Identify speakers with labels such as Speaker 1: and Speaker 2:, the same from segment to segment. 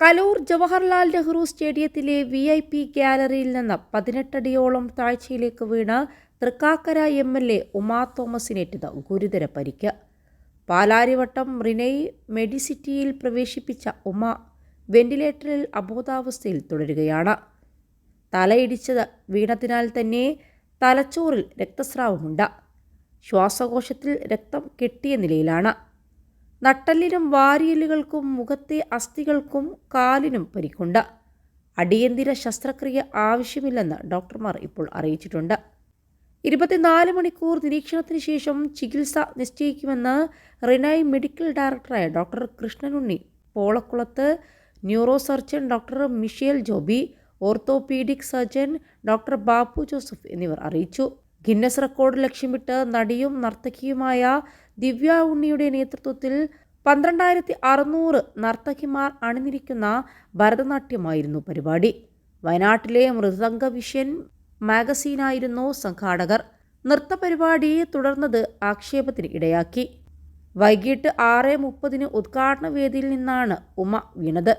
Speaker 1: കലൂർ ജവഹർലാൽ നെഹ്റു സ്റ്റേഡിയത്തിലെ VIP ഗ്യാലറിയിൽ നിന്ന് 18 അടിയോളം താഴ്ചയിലേക്ക് വീണ് തൃക്കാക്കര MLA ഉമാ തോമസിനേറ്റത് ഗുരുതര പരിക്ക്. പാലാരിവട്ടം റിനൈ മെഡിസിറ്റിയിൽ പ്രവേശിപ്പിച്ച ഉമ വെന്റിലേറ്ററിൽ അബോധാവസ്ഥയിൽ തുടരുകയാണ്. തലയിടിച്ചത് വീണതിനാൽ തന്നെ തലച്ചോറിൽ രക്തസ്രാവമുണ്ട്. ശ്വാസകോശത്തിൽ രക്തം കെട്ടിയ നിലയിലാണ്. നട്ടെല്ലിനും വാരിയെല്ലുകൾക്കും മുഖത്തെ അസ്ഥികൾക്കും കാലിനും പരിക്കുണ്ട്. അടിയന്തര ശസ്ത്രക്രിയ ആവശ്യമില്ലെന്ന് ഡോക്ടർമാർ ഇപ്പോൾ അറിയിച്ചിട്ടുണ്ട്. 24 മണിക്കൂർ നിരീക്ഷണത്തിന് ശേഷം ചികിത്സ നിശ്ചയിക്കുമെന്ന് റിനൈ മെഡിക്കൽ ഡയറക്ടറായ doctor Krishnanunni Polakulath, neuro surgeon doctor Michelle Joby, orthopaedic surgeon doctor Babu Joseph എന്നിവർ അറിയിച്ചു. ഗിന്നസ് റെക്കോർഡ് ലക്ഷ്യമിട്ട് നടിയും നർത്തകിയുമായ ദിവ്യ ഉണ്ണിയുടെ നേതൃത്വത്തിൽ 12,600 നർത്തകിമാർ അണിനിരിക്കുന്ന ഭരതനാട്യമായിരുന്നു പരിപാടി. വയനാട്ടിലെ മൃദംഗ വിഷൻ മാഗസീനായിരുന്നു സംഘാടകർ. നൃത്തപരിപാടി തുടർന്നത് ആക്ഷേപത്തിന് ഇടയാക്കി. വൈകിട്ട് 6:30 ഉദ്ഘാടന വേദിയിൽ നിന്നാണ് ഉമ വീണത്.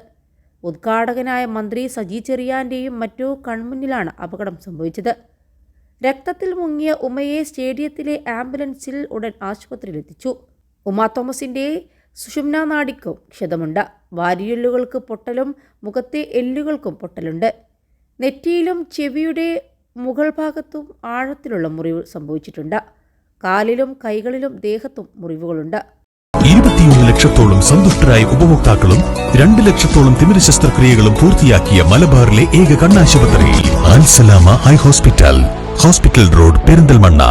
Speaker 1: ഉദ്ഘാടകനായ മന്ത്രി സജി ചെറിയാൻ്റെയും മറ്റു കൺമുന്നിലാണ് അപകടം സംഭവിച്ചത്. രക്തത്തിൽ മുങ്ങിയ ഉമയെ സ്റ്റേഡിയത്തിലെ ആംബുലൻസിൽ ഉടൻ ആശുപത്രിയിലെത്തിച്ചു. ഉമാ തോമസിൻ്റെ സുഷുമ്നാ നാഡിക്കും ക്ഷതമുണ്ട്. വാരിയെല്ലുകൾക്ക് പൊട്ടലും മുഖത്തെ എല്ലുകൾക്കും പൊട്ടലുണ്ട്. നെറ്റിയിലും ചെവിയുടെ മുകൾ ഭാഗത്തും ആഴത്തിലുള്ള മുറിവ് സംഭവിച്ചിട്ടുണ്ട്. കാലിലും കൈകളിലും ദേഹത്തും മുറിവുകളുണ്ട്.
Speaker 2: 21 ലക്ഷത്തോളം സന്തുഷ്ടരായ ഉപഭോക്താക്കളും 2 ലക്ഷത്തോളം തിമിര ശസ്ത്രക്രിയകളും പൂർത്തിയാക്കിയ മലബാറിലെ ഏക കണ്ണാശുപത്രി Alsalama eye hospital, hospital road, Perinthalmanna.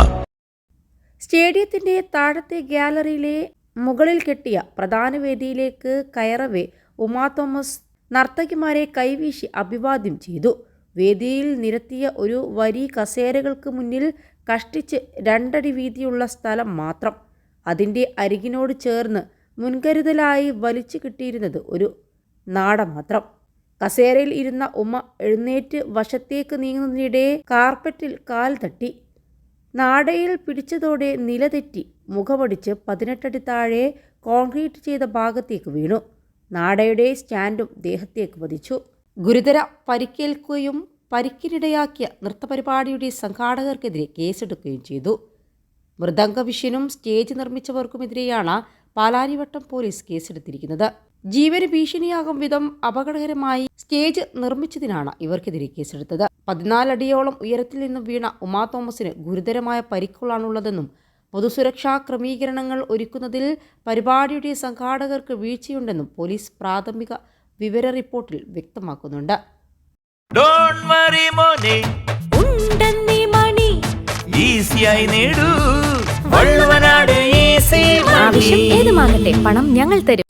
Speaker 1: സ്റ്റേഡിയത്തിന്റെ താഴത്തെ ഗ്യാലറിയിലെ മുകളിൽ കെട്ടിയ പ്രധാന വേദിയിലേക്ക് കയറവേ ഉമാ തോമസ് നർത്തകിമാരെ കൈവീശി അഭിവാദ്യം ചെയ്തു. വേദിയിൽ നിരത്തിയ ഒരു വരി കസേരകൾക്ക് മുന്നിൽ കഷ്ടിച്ച് 2 അടി വീതിയുള്ള സ്ഥലം മാത്രം. അതിൻ്റെ അരികിനോട് ചേർന്ന് മുൻകരുതലായി വലിച്ചു കിട്ടിയിരുന്നത് ഒരു നാട മാത്രം. കസേരയിൽ ഇരുന്ന ഉമ എഴുന്നേറ്റ് വശത്തേക്ക് നീങ്ങുന്നതിനിടെ കാർപ്പറ്റിൽ കാൽ തട്ടി. നാടയിൽ പിടിച്ചതോടെ നിലതെറ്റി മുഖമടിച്ച് 18 അടി താഴെ കോൺക്രീറ്റ് ചെയ്ത ഭാഗത്തേക്ക് വീണു. നാടയുടെ സ്റ്റാൻഡും ദേഹത്തേക്ക് പതിച്ചു. ഗുരുതര പരിക്കേൽക്കുകയും പരിക്കിനിടയാക്കിയ നൃത്തപരിപാടിയുടെ സംഘാടകർക്കെതിരെ കേസെടുക്കുകയും ചെയ്തു. മൃദംഗ വിഷനും സ്റ്റേജ് നിർമ്മിച്ചവർക്കുമെതിരെയാണ് പാലാരിവട്ടം പോലീസ് കേസെടുത്തിരിക്കുന്നത്. ജീവന് ഭീഷണിയാകും വിധം അപകടകരമായി സ്റ്റേജ് നിർമ്മിച്ചതിനാണ് ഇവർക്കെതിരെ കേസെടുത്തത്. 14 അടിയോളം ഉയരത്തിൽ നിന്നും വീണ ഉമാ തോമസിന് ഗുരുതരമായ പരിക്കുകളാണുള്ളതെന്നും പൊതുസുരക്ഷാ ക്രമീകരണങ്ങൾ ഒരുക്കുന്നതിൽ പരിപാടിയുടെ സംഘാടകർക്ക് വീഴ്ചയുണ്ടെന്നും പോലീസ് പ്രാഥമിക വിവര റിപ്പോർട്ടിൽ വ്യക്തമാക്കുന്നുണ്ട്.
Speaker 3: ആവശ്യം ഏതുമാകട്ടെ, പണം ഞങ്ങൾ തരും.